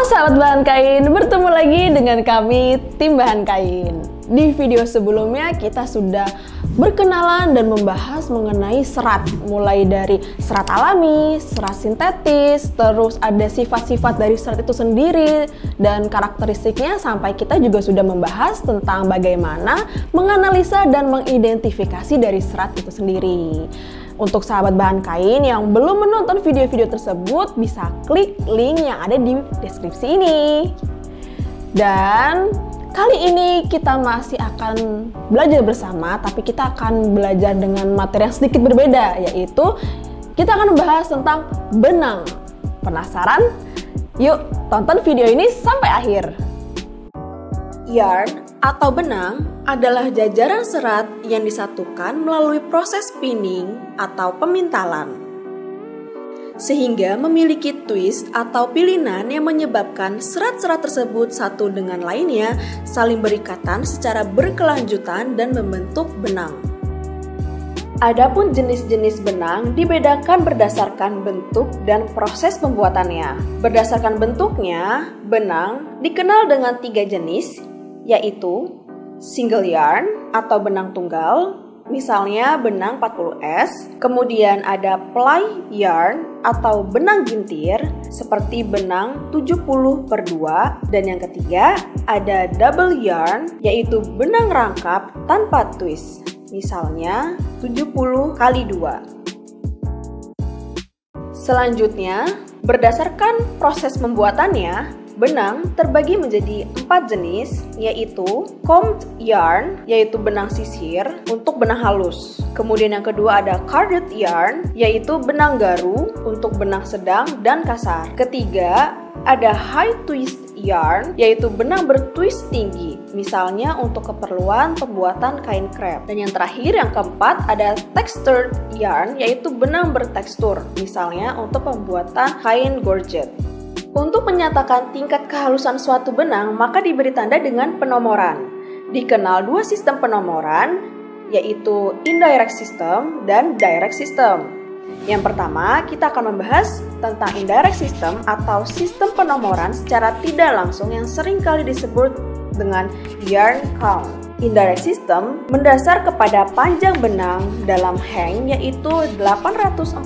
sahabat bahan kain, bertemu lagi dengan kami tim bahan kain. Di video sebelumnya kita sudah berkenalan dan membahas mengenai serat, mulai dari serat alami, serat sintetis, terus ada sifat-sifat dari serat itu sendiri dan karakteristiknya, sampai kita juga sudah membahas tentang bagaimana menganalisa dan mengidentifikasi dari serat itu sendiri. Untuk sahabat bahan kain yang belum menonton video-video tersebut, bisa klik link yang ada di deskripsi ini. Dan kali ini kita masih akan belajar bersama, tapi kita akan belajar dengan materi yang sedikit berbeda, yaitu kita akan membahas tentang benang. Penasaran? Yuk tonton video ini sampai akhir. Yarn atau benang adalah jajaran serat yang disatukan melalui proses spinning atau pemintalan, sehingga memiliki twist atau pilinan yang menyebabkan serat-serat tersebut satu dengan lainnya saling berikatan secara berkelanjutan dan membentuk benang. Adapun jenis-jenis benang dibedakan berdasarkan bentuk dan proses pembuatannya. Berdasarkan bentuknya, benang dikenal dengan 3 jenis, yaitu single yarn atau benang tunggal, misalnya benang 40S, kemudian ada ply yarn atau benang gintir seperti benang 70/2, dan yang ketiga ada double yarn yaitu benang rangkap tanpa twist, misalnya 70x2. Selanjutnya, berdasarkan proses pembuatannya, benang terbagi menjadi 4 jenis, yaitu combed yarn, yaitu benang sisir untuk benang halus. Kemudian yang kedua ada carded yarn, yaitu benang garu untuk benang sedang dan kasar. Ketiga, ada high twist yarn, yaitu benang bertwist tinggi, misalnya untuk keperluan pembuatan kain krep. Dan yang terakhir, yang keempat, ada textured yarn, yaitu benang bertekstur, misalnya untuk pembuatan kain gorget. Untuk menyatakan tingkat kehalusan suatu benang, maka diberi tanda dengan penomoran. Dikenal 2 sistem penomoran, yaitu indirect system dan direct system. Yang pertama, kita akan membahas tentang indirect system atau sistem penomoran secara tidak langsung yang seringkali disebut dengan yarn count. Indirect system mendasar kepada panjang benang dalam hang yaitu 840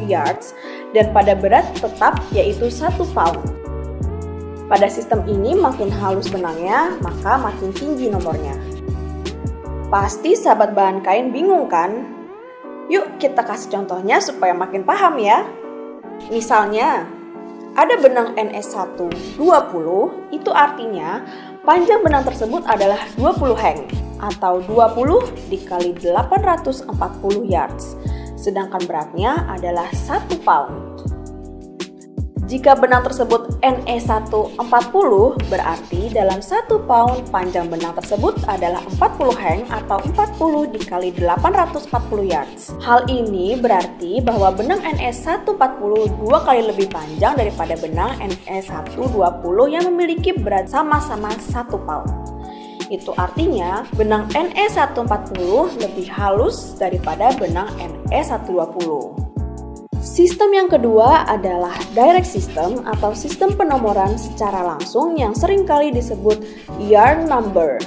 yards dan pada berat tetap yaitu 1 pound. Pada sistem ini makin halus benangnya, maka makin tinggi nomornya. Pasti sahabat bahan kain bingung kan? Yuk kita kasih contohnya supaya makin paham ya. Misalnya, ada benang NS1 20, itu artinya panjang benang tersebut adalah 20 hang atau 20 dikali 840 yards, sedangkan beratnya adalah 1 pound. Jika benang tersebut NE1 40, berarti dalam 1 pound panjang benang tersebut adalah 40 hang atau 40 dikali 840 yards. Hal ini berarti bahwa benang NE1 40 2 kali lebih panjang daripada benang NE1 20 yang memiliki berat sama-sama 1 pound. Itu artinya benang NE1 40 lebih halus daripada benang NE1 20. Sistem yang kedua adalah direct system atau sistem penomoran secara langsung yang seringkali disebut yarn number.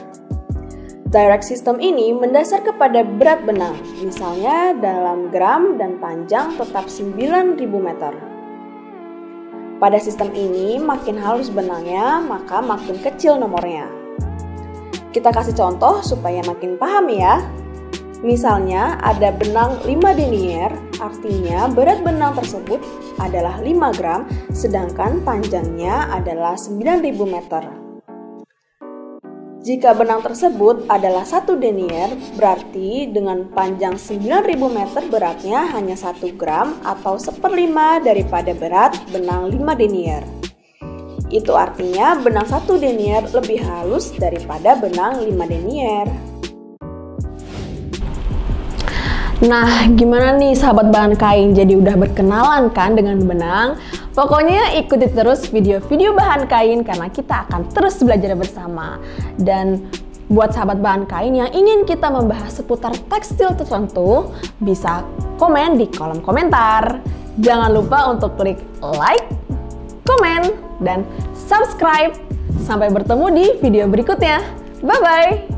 Direct system ini mendasar kepada berat benang, misalnya dalam gram dan panjang tetap 9.000 meter. Pada sistem ini makin halus benangnya, maka makin kecil nomornya. Kita kasih contoh supaya makin paham ya. Misalnya ada benang 5 denier, artinya berat benang tersebut adalah 5 gram, sedangkan panjangnya adalah 9.000 meter. Jika benang tersebut adalah 1 denier, berarti dengan panjang 9.000 meter beratnya hanya 1 gram atau 1/5 daripada berat benang 5 denier. Itu artinya benang 1 denier lebih halus daripada benang 5 denier. Nah, gimana nih sahabat bahan kain? Jadi udah berkenalan kan dengan benang? Pokoknya ikuti terus video-video bahan kain karena kita akan terus belajar bersama. Dan buat sahabat bahan kain yang ingin kita membahas seputar tekstil tertentu, bisa komen di kolom komentar. Jangan lupa untuk klik like, komen, dan subscribe. Sampai bertemu di video berikutnya. Bye-bye!